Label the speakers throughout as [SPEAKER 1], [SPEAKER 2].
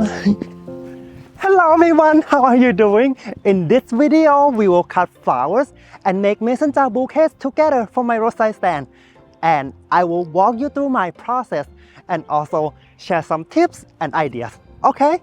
[SPEAKER 1] Hello everyone, how are you doing? In this video, we will cut flowers and make mason jar bouquets together for my roadside stand. And I will walk you through my process and also share some tips and ideas, okay?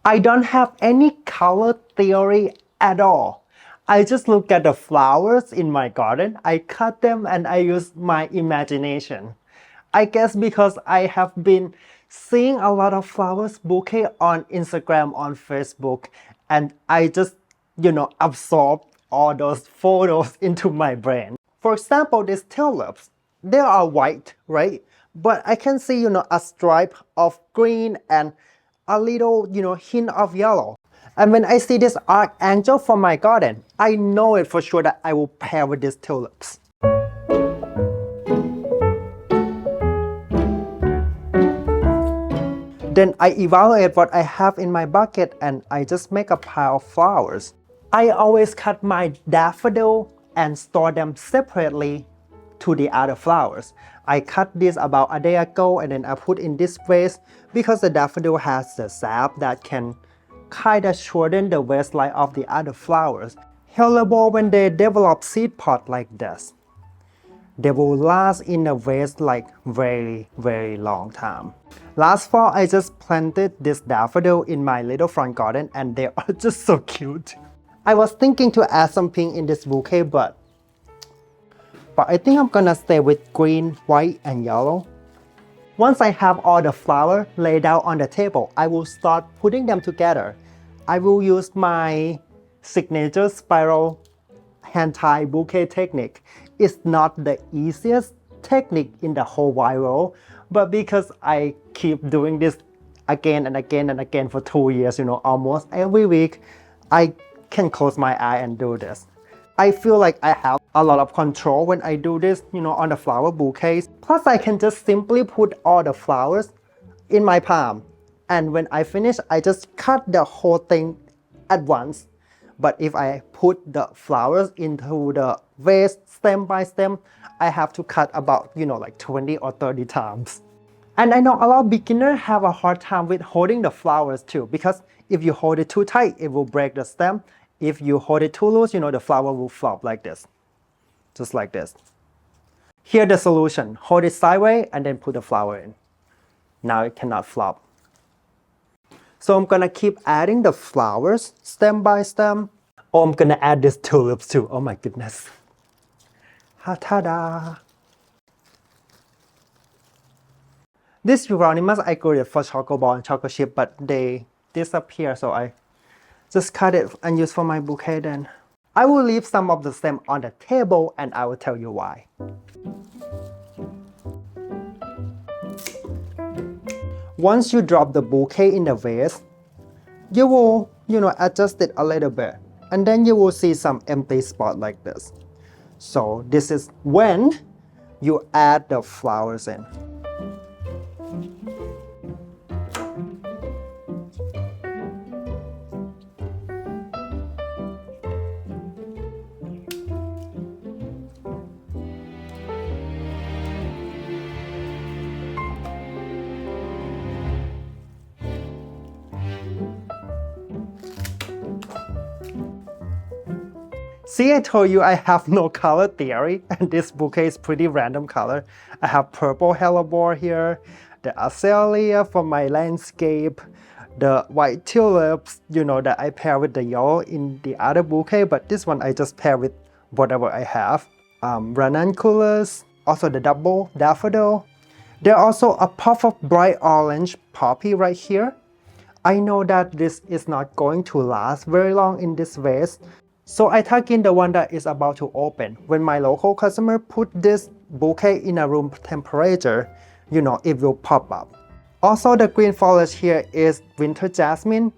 [SPEAKER 1] I don't have any color theory at all. I just look at the flowers in my garden, I cut them and I use my imagination. I guess because I have been seeing a lot of flowers bouquet on Instagram, on Facebook, and I just, absorb all those photos into my brain. For example, these tulips, they are white, right? But I can see, a stripe of green and a little, hint of yellow. And when I see this archangel for my garden, I know it for sure that I will pair with these tulips. Then I evaluate what I have in my bucket and I just make a pile of flowers. I always cut my daffodil and store them separately to the other flowers. I cut this about a day ago and then I put in this vase because the daffodil has the sap that can kind of shorten the waistline of the other flowers. However, when they develop seed pod like this, they will last in a vase like very long time. Last fall, I just planted this daffodil in my little front garden and they are just so cute. I was thinking to add some pink in this bouquet, but I think I'm gonna stay with green, white, and yellow. Once I have all the flowers laid out on the table, I will start putting them together. I will use my signature spiral hand-tie bouquet technique. It's not the easiest technique in the whole wide world, but because I keep doing this again and again and again for 2 years, almost every week, I can close my eye and do this. I feel like I have a lot of control when I do this, on the flower bouquets. Plus, I can just simply put all the flowers in my palm. And when I finish, I just cut the whole thing at once. But if I put the flowers into the vase stem by stem, I have to cut about, like 20 or 30 times. And I know a lot of beginners have a hard time with holding the flowers too, because if you hold it too tight, it will break the stem. If you hold it too loose, the flower will flop like this. Just like this. Here's the solution. Hold it sideways and then put the flower in. Now it cannot flop. So I'm gonna keep adding the flowers stem by stem. Oh, I'm gonna add these tulips too. Oh my goodness. Ta-da! These Euonymus I grew it for chocolate ball and chocolate chip, but they disappear, so I just cut it and use for my bouquet then. I will leave some of the stem on the table and I will tell you why. Once you drop the bouquet in the vase, you will, adjust it a little bit. And then you will see some empty spot like this. So this is when you add the flowers in. See, I told you I have no color theory, and this bouquet is pretty random color. I have purple hellebore here, the azalea for my landscape, the white tulips, that I pair with the yellow in the other bouquet, but this one I just pair with whatever I have. Ranunculus, also the double daffodil. There are also a puff of bright orange poppy right here. I know that this is not going to last very long in this vase, so I tuck in the one that is about to open. When my local customer put this bouquet in a room temperature, it will pop up. Also, the green foliage here is winter jasmine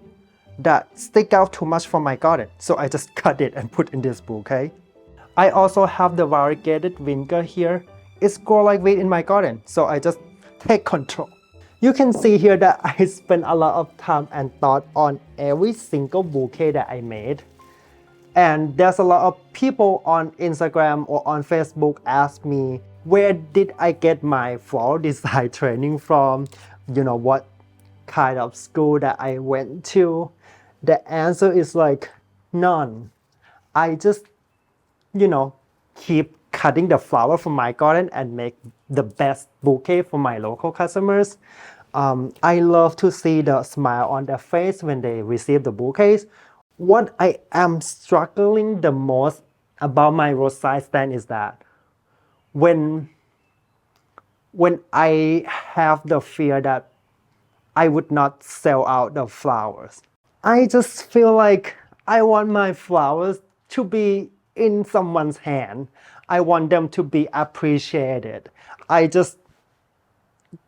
[SPEAKER 1] that stick out too much from my garden, so I just cut it and put in this bouquet. I also have the variegated vinegar here. It's grow like weed in my garden, so I just take control. You can see here that I spent a lot of time and thought on every single bouquet that I made. And there's a lot of people on Instagram or on Facebook ask me, where did I get my floral design training from? What kind of school that I went to? The answer is like none. I just, keep cutting the flower from my garden and make the best bouquet for my local customers. I love to see the smile on their face when they receive the bouquets. What I am struggling the most about my roadside stand is that when I have the fear that I would not sell out the flowers, I just feel like I want my flowers to be in someone's hand. I want them to be appreciated. I just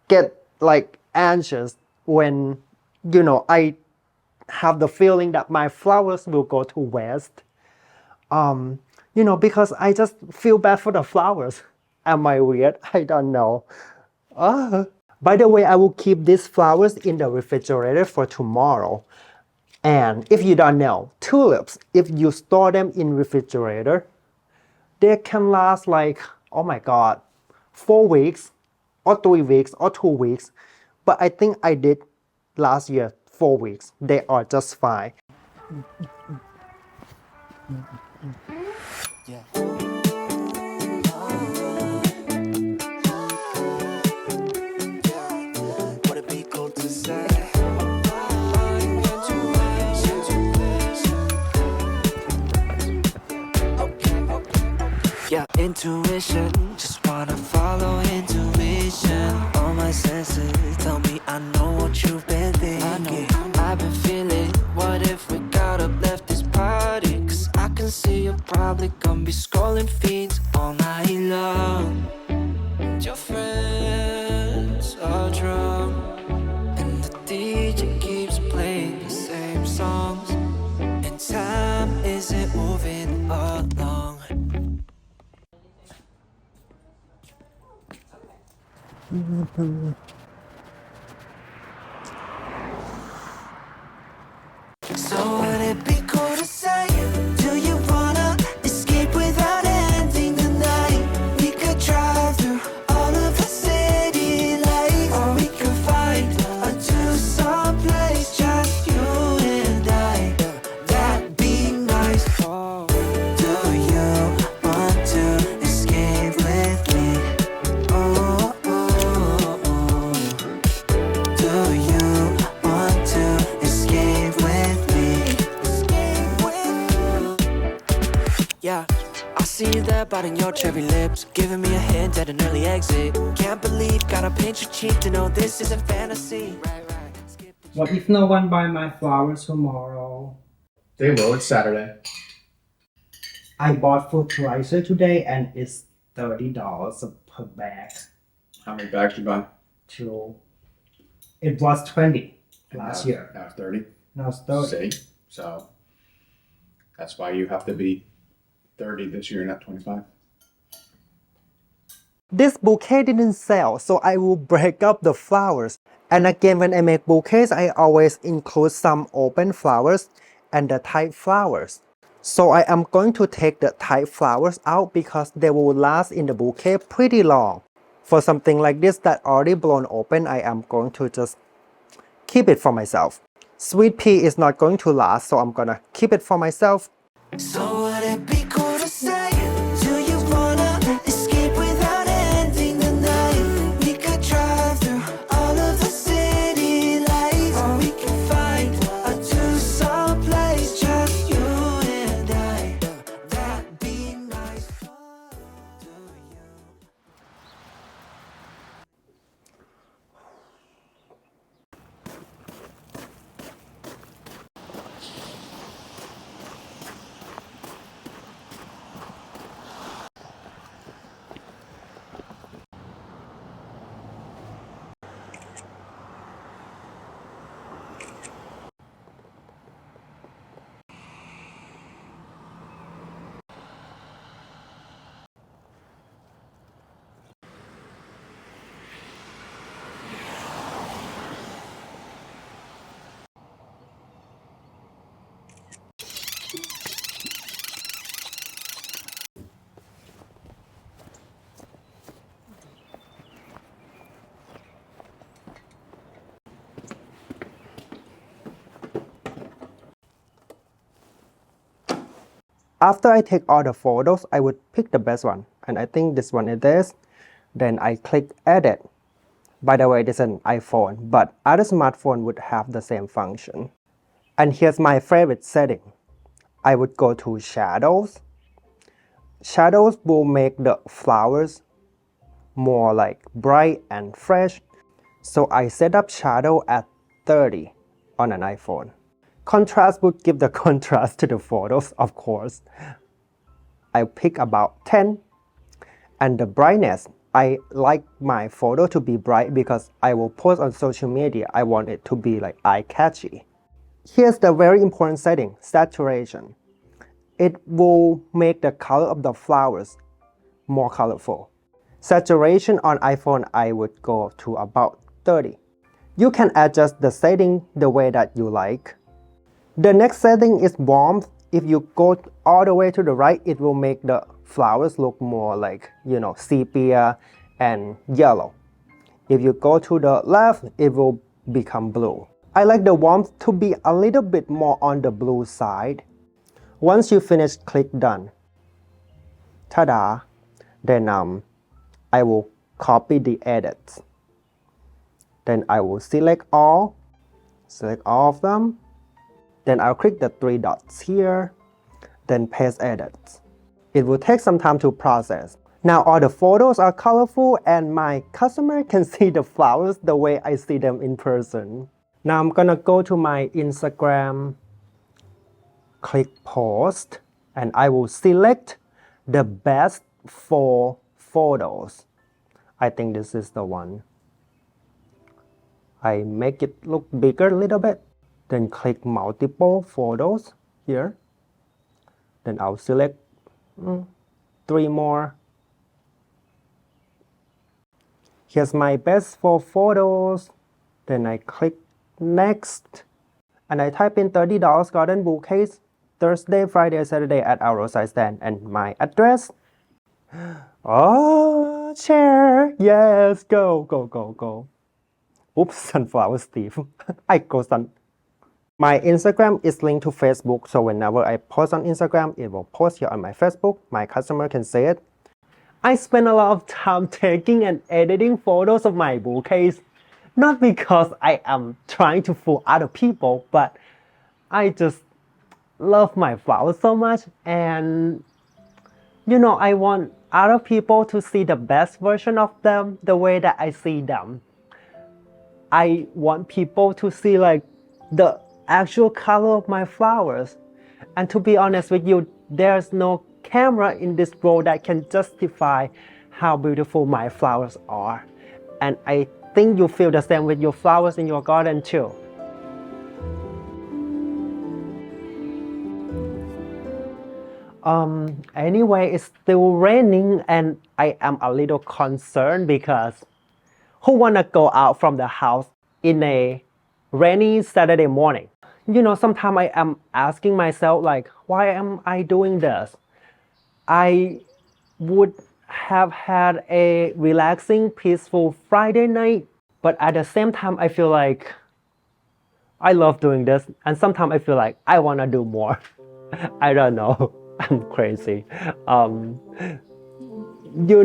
[SPEAKER 1] get like anxious when, I have the feeling that my flowers will go to waste. Because I just feel bad for the flowers. Am I weird? I don't know. By the way, I will keep these flowers in the refrigerator for tomorrow. And if you don't know, tulips, if you store them in refrigerator, they can last like, oh my God, 4 weeks or 3 weeks or 2 weeks. But I think I did last year 4 weeks. They are just fine.
[SPEAKER 2] Yeah. What it be cool to say? Yeah, intuition, just wanna follow intuition. All my senses tell me I know what you've been thinking. I've been feeling, what if we got up, left this party? Cause I can see you're probably gonna be scrolling feeds all night long. And your friends are drunk, and the DJ keeps playing the same songs, and time isn't moving along. So would it be cool to say, do you wanna escape without ending the night? We could drive through all of the city lights, or we could find a two-song place, just you and I. That'd be nice. Do you want to escape with me? Oh, oh, oh. Do you want to escape with me? Yeah, I see you there biting your cherry lips, giving me a hint at an early exit. Can't believe, gotta pinch your cheek to know this isn't fantasy.
[SPEAKER 1] What if no one buy my flowers tomorrow?
[SPEAKER 3] They will. It's Saturday.
[SPEAKER 1] I bought fertilizer today and it's $30 per bag.
[SPEAKER 3] How many bags did you buy?
[SPEAKER 1] 2. It was 20
[SPEAKER 3] And
[SPEAKER 1] last
[SPEAKER 3] now-
[SPEAKER 1] year.
[SPEAKER 3] Now it's 30.
[SPEAKER 1] Now it's 30.
[SPEAKER 3] See? So that's why you have to be 30 this year, not 25.
[SPEAKER 1] This bouquet didn't sell, so I will break up the flowers. And again, when I make bouquets, I always include some open flowers and the tight flowers. So I am going to take the tight flowers out because they will last in the bouquet pretty long. For something like this that already blown open, I am going to just keep it for myself. Sweet pea is not going to last, so I'm gonna keep it for myself.
[SPEAKER 2] So would it be cool
[SPEAKER 1] After I take all the photos, I would pick the best one. And I think this one is this. Then I click edit. By the way, this is an iPhone, but other smartphone would have the same function. And here's my favorite setting. I would go to shadows. Shadows will make the flowers more like bright and fresh. So I set up shadow at 30 on an iPhone. Contrast would give the contrast to the photos, of course. I pick about 10. And the brightness, I like my photo to be bright because I will post on social media. I want it to be like eye-catchy. Here's the very important setting, saturation. It will make the color of the flowers more colorful. Saturation on iPhone, I would go to about 30. You can adjust the setting the way that you like. The next setting is warmth. If you go all the way to the right, it will make the flowers look more like, sepia and yellow. If you go to the left, it will become blue. I like the warmth to be a little bit more on the blue side. Once you finish, click done. Ta-da! Then I will copy the edits. Then I will select all of them. Then I'll click the 3 dots here, then paste edits. It will take some time to process. Now all the photos are colorful and my customer can see the flowers the way I see them in person. Now I'm gonna go to my Instagram, click post, and I will select the best 4 photos. I think this is the one. I make it look bigger a little bit. Then click multiple photos here. Then I'll select 3 more. Here's my best 4 photos. Then I click next. And I type in $30 garden bouquets Thursday, Friday, Saturday at our roadside stand and my address. Oh, share. Yes, go. Oops, sunflower Steve. I go sun. My Instagram is linked to Facebook, so whenever I post on Instagram, it will post here on my Facebook. My customer can see it. I spend a lot of time taking and editing photos of my bouquets, not because I am trying to fool other people, but I just love my flowers so much, and I want other people to see the best version of them the way that I see them. I want people to see like the actual color of my flowers. And to be honest with you, there's no camera in this world that can justify how beautiful my flowers are. And I think you feel the same with your flowers in your garden too. Anyway, it's still raining and I am a little concerned because who wanna go out from the house in a rainy Saturday morning? Sometimes I am asking myself like, why am I doing this? I would have had a relaxing, peaceful Friday night, but at the same time, I feel like I love doing this, and sometimes I feel like I want to do more. I don't know. I'm crazy. I don't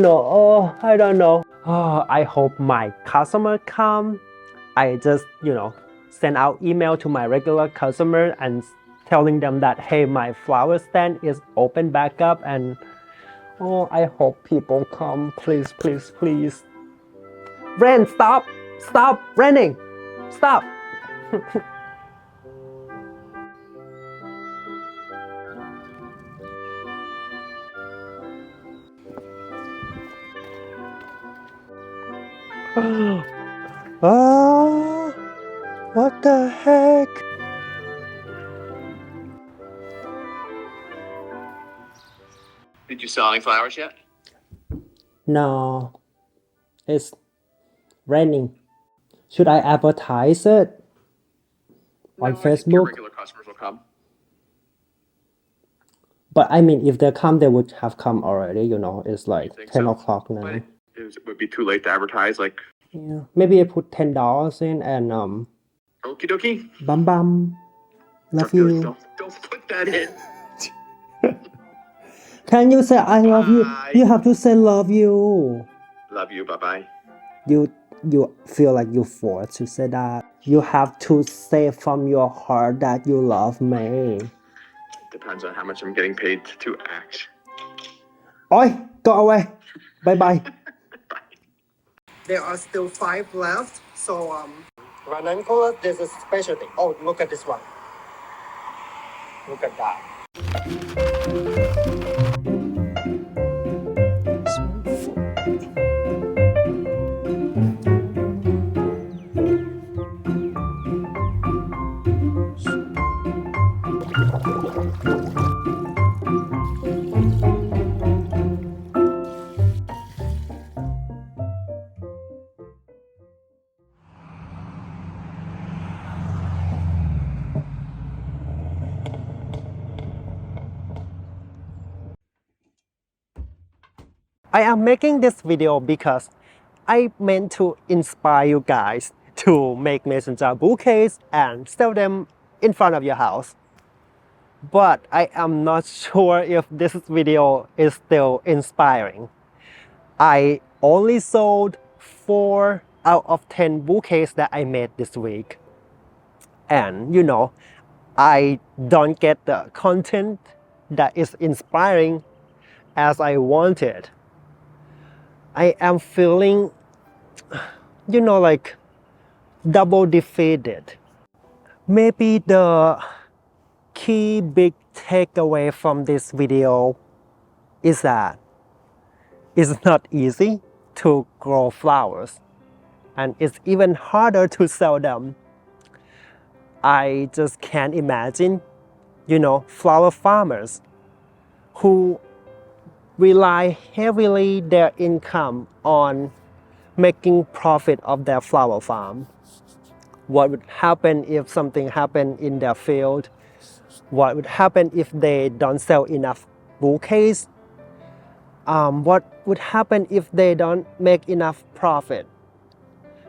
[SPEAKER 1] know. Oh, I hope my customer come. I just, send out email to my regular customer and telling them that, hey, my flower stand is open back up, and I hope people come. Please, please, please. Rain, stop! Stop raining! Stop! Oh, what the heck?
[SPEAKER 3] Did you sell any flowers yet?
[SPEAKER 1] No, it's raining. Should I advertise it on Facebook?
[SPEAKER 3] Regular customers will come.
[SPEAKER 1] But I mean, if they come, they would have come already. It's like 10 o'clock now.
[SPEAKER 3] But it would be too late to advertise.
[SPEAKER 1] Yeah, maybe I put $10 in and
[SPEAKER 3] Okie dokie.
[SPEAKER 1] bam. Love you.
[SPEAKER 3] Don't put that in.
[SPEAKER 1] Can you say I love you?
[SPEAKER 3] Bye.
[SPEAKER 1] You have to say love you.
[SPEAKER 3] Love you. Bye bye.
[SPEAKER 1] You feel like you're forced to say that. You have to say from your heart that you love me.
[SPEAKER 3] Depends on how much I'm getting paid to act.
[SPEAKER 1] Oi, go away. Bye bye. There are still 5 left, so ranunculus, there's a specialty. Oh, look at this one. Look at that. I am making this video because I meant to inspire you guys to make mason jar bouquets and sell them in front of your house. But I am not sure if this video is still inspiring. I only sold 4 out of 10 bouquets that I made this week. And you know, I don't get the content that is inspiring as I wanted. I am feeling, you know, like double defeated. Maybe the key big takeaway from this video is that it's not easy to grow flowers and it's even harder to sell them. I just can't imagine, you know, flower farmers who rely heavily their income on making profit of their flower farm. What would happen if something happened in their field? What would happen if they don't sell enough bouquets? What would happen if they don't make enough profit?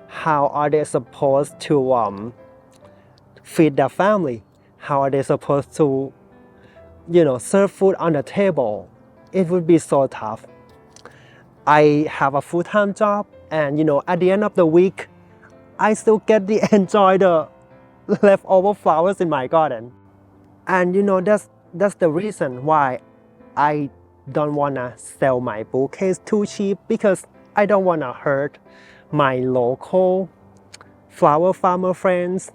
[SPEAKER 1] How are they supposed to feed their family? How are they supposed to, you know, serve food on the table? It would be so tough. I have a full-time job, and you know, at the end of the week, I still get to enjoy the leftover flowers in my garden. And you know, that's the reason why I don't wanna sell my bouquets too cheap, because I don't wanna hurt my local flower farmer friends.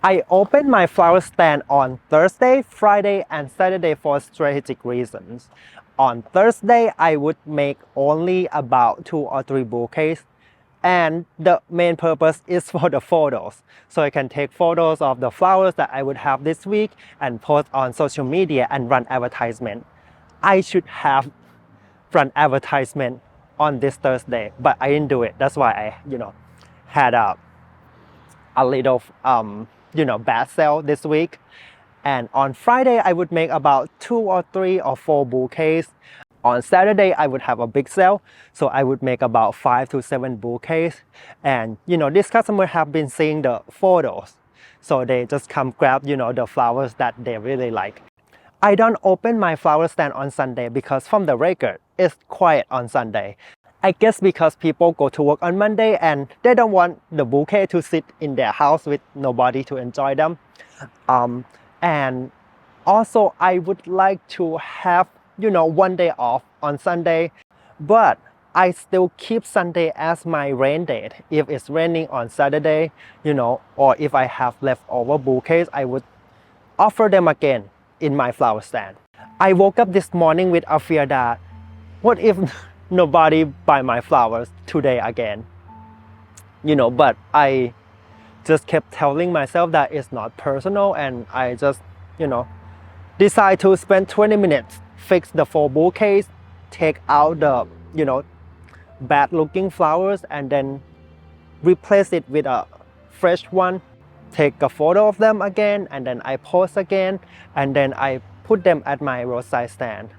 [SPEAKER 1] I opened my flower stand on Thursday, Friday, and Saturday for strategic reasons. On Thursday, I would make only about 2 or 3 bouquets, and the main purpose is for the photos. So I can take photos of the flowers that I would have this week and post on social media and run advertisement. I should have run advertisement on this Thursday, but I didn't do it. That's why I, you know, had a little bad sale this week. And on Friday I would make about 2 or 3 or 4 bouquets. On Saturday I would have a big sale, so I would make about 5 to 7 bouquets. And you know, this customer have been seeing the photos, so they just come grab, you know, the flowers that they really like. I don't open my flower stand on Sunday because from the record it's quiet on Sunday. I guess because people go to work on Monday and they don't want the bouquet to sit in their house with nobody to enjoy them. And also I would like to have, you know, 1 day off on Sunday, but I still keep Sunday as my rain date. If it's raining on Saturday, you know, or if I have leftover bouquets, I would offer them again in my flower stand. I woke up this morning with a fear that, what if nobody buy my flowers today again? You know, but I just kept telling myself that it's not personal, and I just, you know, decide to spend 20 minutes, fix the 4 bouquets, take out the, you know, bad looking flowers, and then replace it with a fresh one, take a photo of them again, and then I post again, and then I put them at my roadside stand.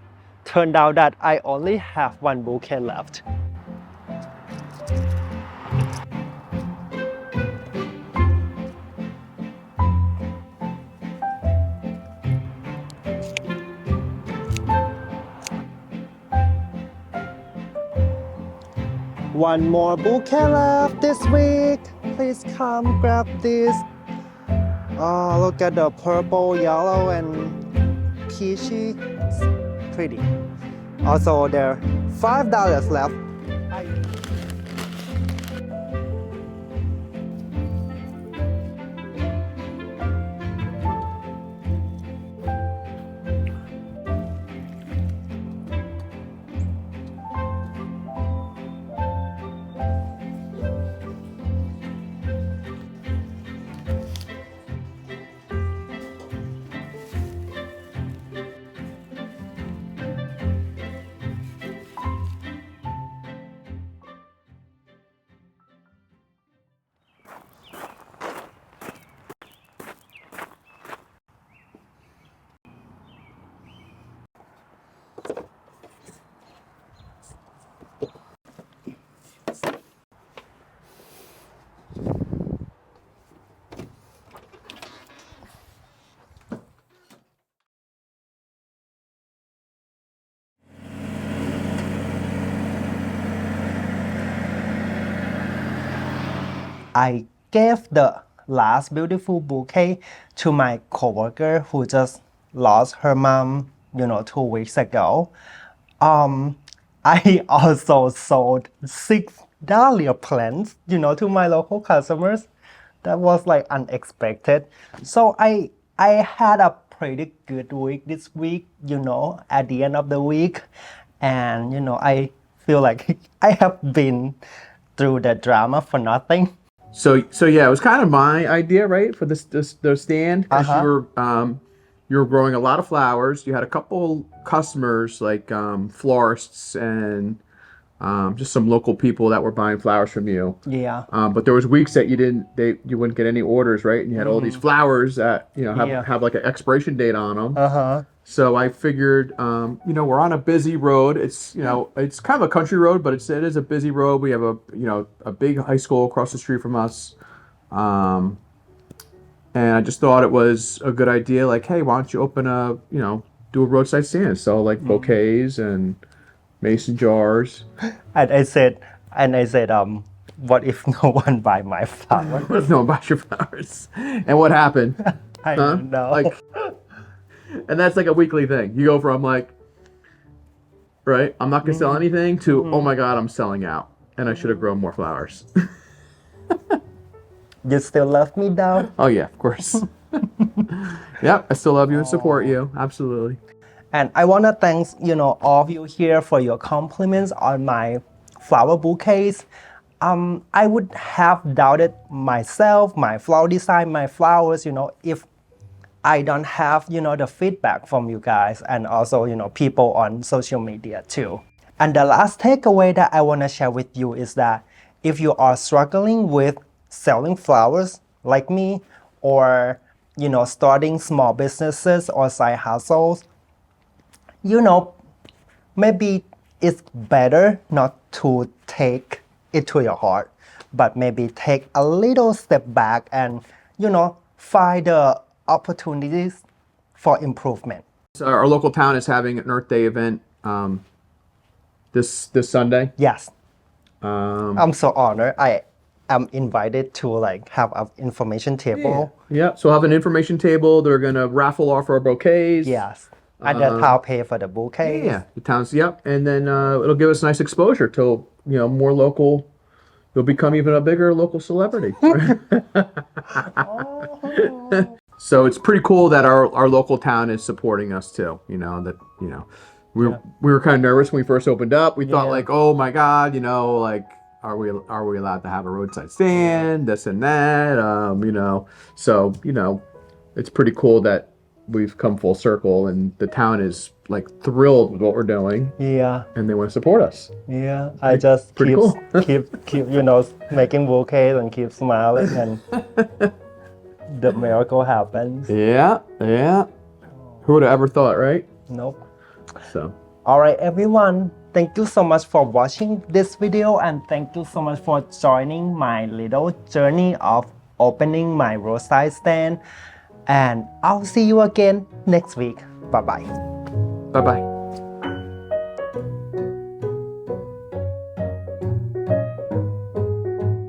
[SPEAKER 1] Turned out that I only have 1 bouquet left. One more bouquet left this week. Please come grab this. Oh, look at the purple, yellow, and peachy. It's pretty. Also, there are $5 left. I gave the last beautiful bouquet to my coworker who just lost her mom, 2 weeks ago. I also sold 6 dahlia plants, to my local customers. That was like unexpected. So I had a pretty good week this week, at the end of the week. And, I feel like I have been through the drama for nothing.
[SPEAKER 3] So yeah, it was kind of my idea, right, for the stand, because you were growing a lot of flowers. You had a couple customers like florists and just some local people that were buying flowers from you.
[SPEAKER 1] Yeah.
[SPEAKER 3] But there was weeks that you wouldn't get any orders, right? And you had all these flowers that have like an expiration date on them. So I figured, we're on a busy road. It's it's kind of a country road, but it is a busy road. We have a big high school across the street from us, and I just thought it was a good idea. Like, hey, why don't you do a roadside stand? So like bouquets and mason jars.
[SPEAKER 1] And I said, what if no one buy my flower?
[SPEAKER 3] What if no one buys your flowers? And what happened?
[SPEAKER 1] I don't know.
[SPEAKER 3] And that's like a weekly thing. You go from like, right, I'm not gonna sell anything to, oh my God, I'm selling out, and I should have grown more flowers.
[SPEAKER 1] You still love me though?
[SPEAKER 3] Oh yeah, of course. Yep, I still love you and support you. Absolutely.
[SPEAKER 1] And I want to thank, all of you here for your compliments on my flower bouquets. I would have doubted myself, my flower design, my flowers, if I don't have, the feedback from you guys and also, people on social media too. And the last takeaway that I want to share with you is that if you are struggling with selling flowers like me, or, starting small businesses or side hustles, maybe it's better not to take it to your heart, but maybe take a little step back and, find the opportunities for improvement.
[SPEAKER 3] So our local town is having an Earth Day event this Sunday.
[SPEAKER 1] Yes. I'm so honored. I am invited to have an information table.
[SPEAKER 3] Yeah. So we'll have an information table. They're gonna raffle off our bouquets.
[SPEAKER 1] Yes. And the town pay for the bouquets.
[SPEAKER 3] Yeah, the town's, and then it'll give us nice exposure to more local. You'll become even a bigger local celebrity. So it's pretty cool that our local town is supporting us too. We were kind of nervous when we first opened up. We thought like, oh my God, are we allowed to have a roadside stand, this and that, So it's pretty cool that we've come full circle, and the town is like thrilled with what we're doing.
[SPEAKER 1] Yeah.
[SPEAKER 3] And they want to support us.
[SPEAKER 1] Yeah. I just keep making bouquets and keep smiling, and the miracle happens.
[SPEAKER 3] Yeah. Who would have ever thought, right?
[SPEAKER 1] Nope.
[SPEAKER 3] So.
[SPEAKER 1] All right, everyone. Thank you so much for watching this video, and thank you so much for joining my little journey of opening my roadside stand. And I'll see you again next week. Bye-bye.
[SPEAKER 3] Bye-bye.